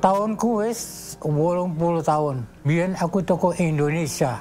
Tahunku wis 80 tahun. Biyen aku toko Indonesia.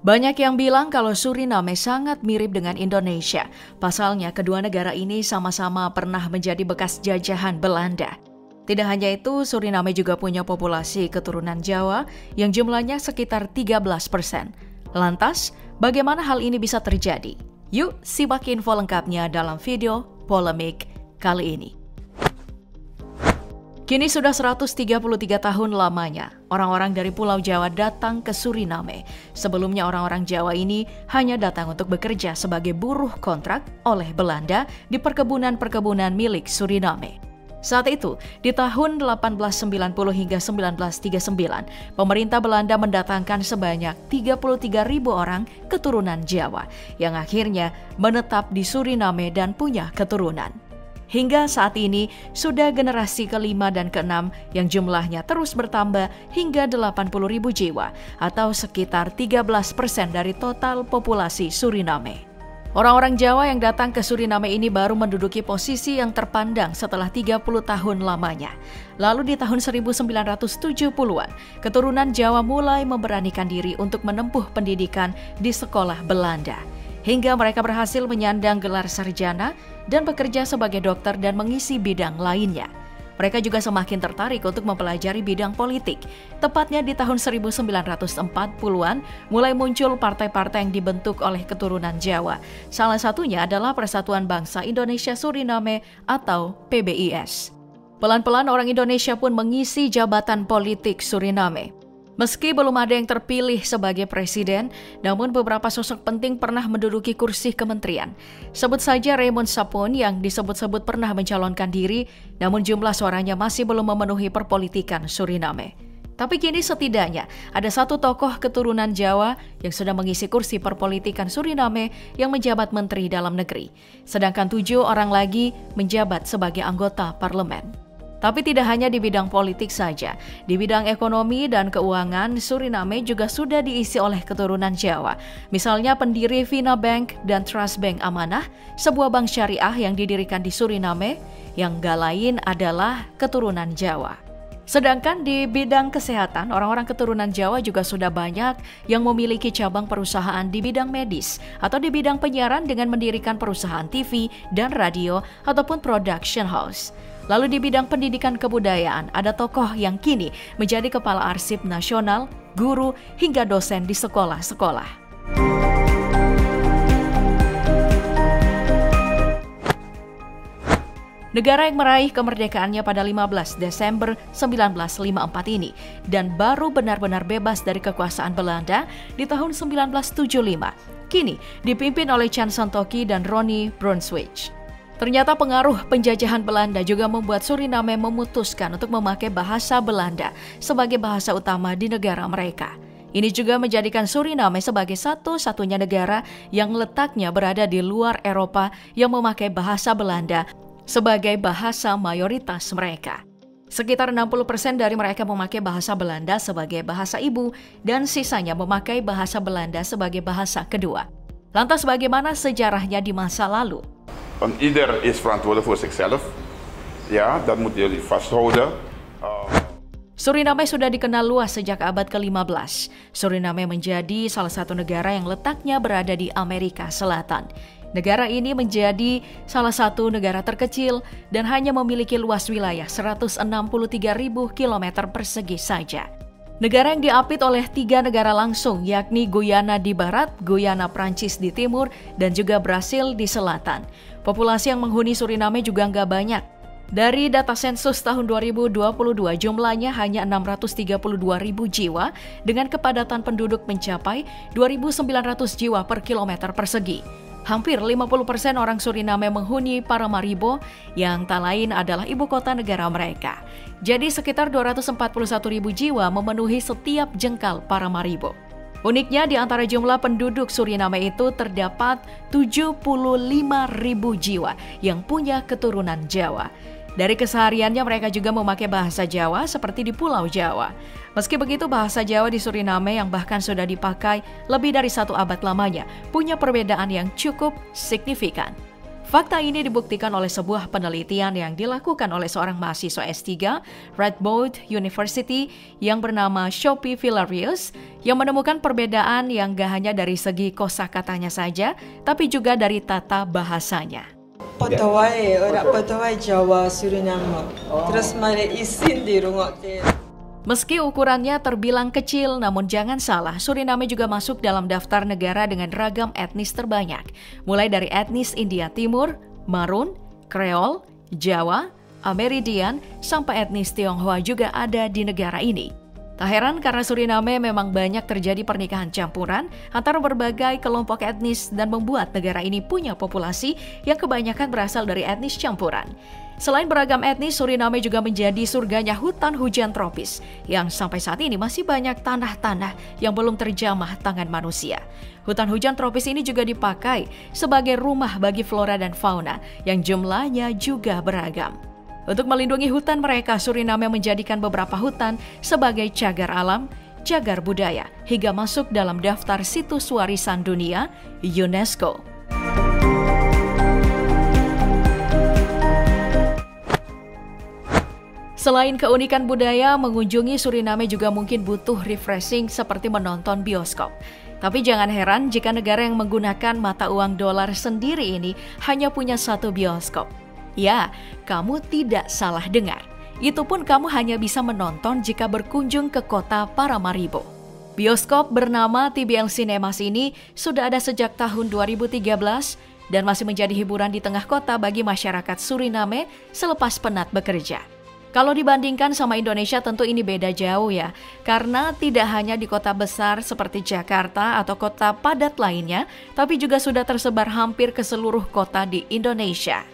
Banyak yang bilang kalau Suriname sangat mirip dengan Indonesia. Pasalnya, kedua negara ini sama-sama pernah menjadi bekas jajahan Belanda. Tidak hanya itu, Suriname juga punya populasi keturunan Jawa yang jumlahnya sekitar 13%. Lantas, bagaimana hal ini bisa terjadi? Yuk, simak info lengkapnya dalam video polemik kali ini. Kini sudah 133 tahun lamanya, orang-orang dari Pulau Jawa datang ke Suriname. Sebelumnya orang-orang Jawa ini hanya datang untuk bekerja sebagai buruh kontrak oleh Belanda di perkebunan-perkebunan milik Suriname. Saat itu, di tahun 1890 hingga 1939, pemerintah Belanda mendatangkan sebanyak 33.000 orang keturunan Jawa yang akhirnya menetap di Suriname dan punya keturunan. Hingga saat ini, sudah generasi kelima dan keenam yang jumlahnya terus bertambah hingga 80.000 jiwa atau sekitar 13% dari total populasi Suriname. Orang-orang Jawa yang datang ke Suriname ini baru menduduki posisi yang terpandang setelah 30 tahun lamanya. Lalu di tahun 1970-an, keturunan Jawa mulai memberanikan diri untuk menempuh pendidikan di sekolah Belanda. Hingga mereka berhasil menyandang gelar sarjana dan bekerja sebagai dokter dan mengisi bidang lainnya. Mereka juga semakin tertarik untuk mempelajari bidang politik. Tepatnya di tahun 1940-an, mulai muncul partai-partai yang dibentuk oleh keturunan Jawa. Salah satunya adalah Persatuan Bangsa Indonesia Suriname atau PBIS. Pelan-pelan orang Indonesia pun mengisi jabatan politik Suriname. Meski belum ada yang terpilih sebagai presiden, namun beberapa sosok penting pernah menduduki kursi kementerian. Sebut saja Raymond Sapon yang disebut-sebut pernah mencalonkan diri, namun jumlah suaranya masih belum memenuhi perpolitikan Suriname. Tapi kini setidaknya ada satu tokoh keturunan Jawa yang sudah mengisi kursi perpolitikan Suriname yang menjabat menteri dalam negeri. Sedangkan 7 orang lagi menjabat sebagai anggota parlemen. Tapi tidak hanya di bidang politik saja, di bidang ekonomi dan keuangan, Suriname juga sudah diisi oleh keturunan Jawa. Misalnya pendiri Vina Bank dan Trust Bank Amanah, sebuah bank syariah yang didirikan di Suriname, yang gak lain adalah keturunan Jawa. Sedangkan di bidang kesehatan, orang-orang keturunan Jawa juga sudah banyak yang memiliki cabang perusahaan di bidang medis atau di bidang penyiaran dengan mendirikan perusahaan TV dan radio ataupun production house. Lalu di bidang pendidikan kebudayaan, ada tokoh yang kini menjadi kepala arsip nasional, guru, hingga dosen di sekolah-sekolah. Negara yang meraih kemerdekaannya pada 15 Desember 1954 ini dan baru benar-benar bebas dari kekuasaan Belanda di tahun 1975, kini dipimpin oleh Chan Santoki dan Ronnie Brunswick. Ternyata pengaruh penjajahan Belanda juga membuat Suriname memutuskan untuk memakai bahasa Belanda sebagai bahasa utama di negara mereka. Ini juga menjadikan Suriname sebagai satu-satunya negara yang letaknya berada di luar Eropa yang memakai bahasa Belanda sebagai bahasa mayoritas mereka. Sekitar 60% dari mereka memakai bahasa Belanda sebagai bahasa ibu dan sisanya memakai bahasa Belanda sebagai bahasa kedua. Lantas bagaimana sejarahnya di masa lalu? Ieder is verantwoordelijk voor zichzelf. Ja, dat moeten jullie vasthouden. Suriname sudah dikenal luas sejak abad ke-15. Suriname menjadi salah satu negara yang letaknya berada di Amerika Selatan. Negara ini menjadi salah satu negara terkecil dan hanya memiliki luas wilayah 163.000 km persegi saja. Negara yang diapit oleh 3 negara langsung, yakni Guyana di barat, Guyana Prancis di timur, dan juga Brasil di selatan. Populasi yang menghuni Suriname juga nggak banyak. Dari data sensus tahun 2022, jumlahnya hanya 632.000 jiwa dengan kepadatan penduduk mencapai 2.900 jiwa per kilometer persegi. Hampir 50% orang Suriname menghuni Paramaribo yang tak lain adalah ibu kota negara mereka. Jadi sekitar 241.000 jiwa memenuhi setiap jengkal Paramaribo. Uniknya di antara jumlah penduduk Suriname itu terdapat 75.000 jiwa yang punya keturunan Jawa. Dari kesehariannya mereka juga memakai bahasa Jawa seperti di Pulau Jawa. Meski begitu, bahasa Jawa di Suriname yang bahkan sudah dipakai lebih dari 1 abad lamanya punya perbedaan yang cukup signifikan. Fakta ini dibuktikan oleh sebuah penelitian yang dilakukan oleh seorang mahasiswa S3 Radboud University yang bernama Sophie Villarius yang menemukan perbedaan yang gak hanya dari segi kosakatanya saja, tapi juga dari tata bahasanya. Potawai, orang Potawai Jawa Suriname. Terus mari isin di rumah. Meski ukurannya terbilang kecil, namun jangan salah, Suriname juga masuk dalam daftar negara dengan ragam etnis terbanyak. Mulai dari etnis India Timur, Marun, Kreol, Jawa, Amerindian, sampai etnis Tionghoa juga ada di negara ini. Tak heran karena Suriname memang banyak terjadi pernikahan campuran antara berbagai kelompok etnis dan membuat negara ini punya populasi yang kebanyakan berasal dari etnis campuran. Selain beragam etnis, Suriname juga menjadi surganya hutan hujan tropis yang sampai saat ini masih banyak tanah-tanah yang belum terjamah tangan manusia. Hutan hujan tropis ini juga dipakai sebagai rumah bagi flora dan fauna yang jumlahnya juga beragam. Untuk melindungi hutan mereka, Suriname menjadikan beberapa hutan sebagai cagar alam, cagar budaya, hingga masuk dalam daftar situs warisan dunia UNESCO. Selain keunikan budaya, mengunjungi Suriname juga mungkin butuh refreshing seperti menonton bioskop. Tapi jangan heran jika negara yang menggunakan mata uang dolar sendiri ini hanya punya satu bioskop. Ya, kamu tidak salah dengar. Itu pun kamu hanya bisa menonton jika berkunjung ke kota Paramaribo. Bioskop bernama TBL Cinemas ini sudah ada sejak tahun 2013 dan masih menjadi hiburan di tengah kota bagi masyarakat Suriname selepas penat bekerja. Kalau dibandingkan sama Indonesia tentu ini beda jauh ya, karena tidak hanya di kota besar seperti Jakarta atau kota padat lainnya, tapi juga sudah tersebar hampir ke seluruh kota di Indonesia.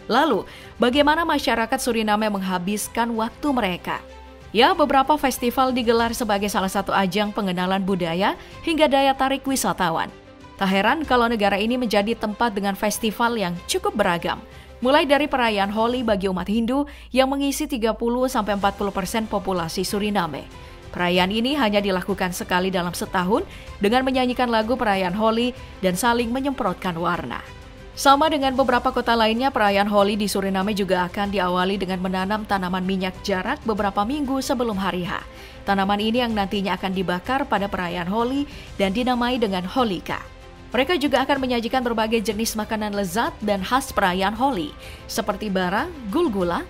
Lalu, bagaimana masyarakat Suriname menghabiskan waktu mereka? Ya, beberapa festival digelar sebagai salah satu ajang pengenalan budaya hingga daya tarik wisatawan. Tak heran kalau negara ini menjadi tempat dengan festival yang cukup beragam. Mulai dari perayaan Holi bagi umat Hindu yang mengisi 30-40% populasi Suriname. Perayaan ini hanya dilakukan sekali dalam setahun dengan menyanyikan lagu perayaan Holi dan saling menyemprotkan warna. Sama dengan beberapa kota lainnya, perayaan Holi di Suriname juga akan diawali dengan menanam tanaman minyak jarak beberapa minggu sebelum hari H. Tanaman ini yang nantinya akan dibakar pada perayaan Holi dan dinamai dengan Holika. Mereka juga akan menyajikan berbagai jenis makanan lezat dan khas perayaan Holi, seperti bara, gulgula,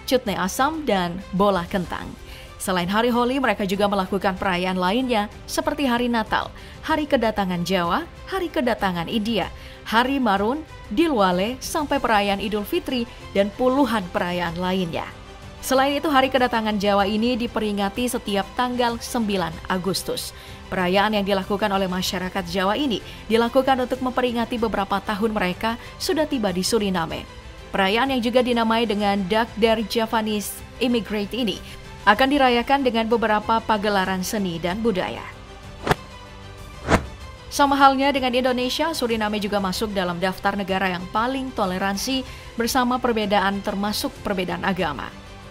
cutne asam, dan bola kentang. Selain hari Holi, mereka juga melakukan perayaan lainnya seperti hari Natal, hari kedatangan Jawa, hari kedatangan India, hari Marun, Dilwale, sampai perayaan Idul Fitri, dan puluhan perayaan lainnya. Selain itu, hari kedatangan Jawa ini diperingati setiap tanggal 9 Agustus. Perayaan yang dilakukan oleh masyarakat Jawa ini dilakukan untuk memperingati beberapa tahun mereka sudah tiba di Suriname. Perayaan yang juga dinamai dengan Dag der Javanese Immigrant ini akan dirayakan dengan beberapa pagelaran seni dan budaya. Sama halnya dengan Indonesia, Suriname juga masuk dalam daftar negara yang paling toleransi bersama perbedaan termasuk perbedaan agama.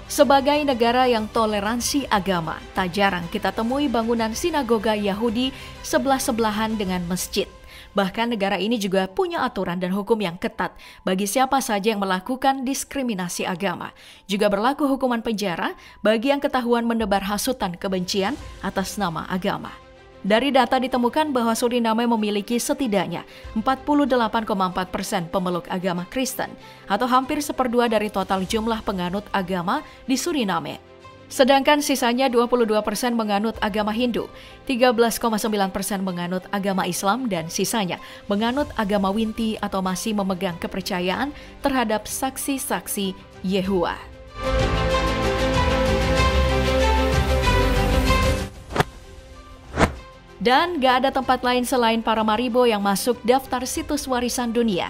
Sebagai negara yang toleransi agama, tak jarang kita temui bangunan sinagoga Yahudi sebelah-sebelahan dengan masjid. Bahkan negara ini juga punya aturan dan hukum yang ketat bagi siapa saja yang melakukan diskriminasi agama. Juga berlaku hukuman penjara bagi yang ketahuan menebar hasutan kebencian atas nama agama. Dari data ditemukan bahwa Suriname memiliki setidaknya 48,4% pemeluk agama Kristen atau hampir 1/2 dari total jumlah penganut agama di Suriname. Sedangkan sisanya 22% menganut agama Hindu, 13,9% menganut agama Islam, dan sisanya menganut agama Winti atau masih memegang kepercayaan terhadap saksi-saksi Yehuwa. Dan gak ada tempat lain selain Paramaribo yang masuk daftar situs warisan dunia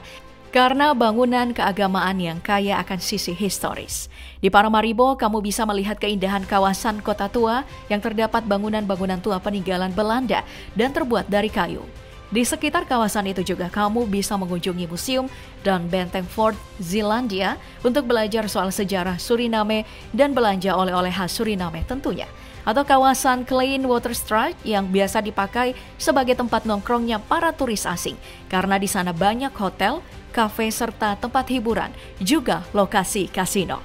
karena bangunan keagamaan yang kaya akan sisi historis. Di Paramaribo, kamu bisa melihat keindahan kawasan kota tua yang terdapat bangunan-bangunan tua peninggalan Belanda dan terbuat dari kayu. Di sekitar kawasan itu juga kamu bisa mengunjungi museum dan benteng Fort Zeelandia untuk belajar soal sejarah Suriname dan belanja oleh-oleh khas Suriname tentunya. atau kawasan Klein Waterstraat yang biasa dipakai sebagai tempat nongkrongnya para turis asing karena di sana banyak hotel, kafe serta tempat hiburan, juga lokasi kasino.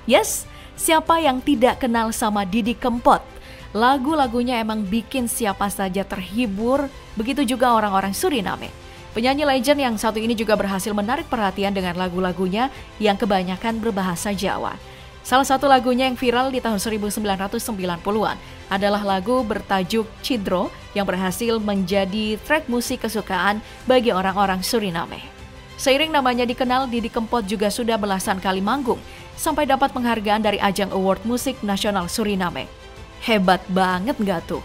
Yes, siapa yang tidak kenal sama Didi Kempot? Lagu-lagunya emang bikin siapa saja terhibur, begitu juga orang-orang Suriname. Penyanyi legend yang satu ini juga berhasil menarik perhatian dengan lagu-lagunya yang kebanyakan berbahasa Jawa. Salah satu lagunya yang viral di tahun 1990-an adalah lagu bertajuk Cidro yang berhasil menjadi track musik kesukaan bagi orang-orang Suriname. Seiring namanya dikenal, Didi Kempot juga sudah belasan kali manggung sampai dapat penghargaan dari ajang award musik nasional Suriname. Hebat banget nggak tuh?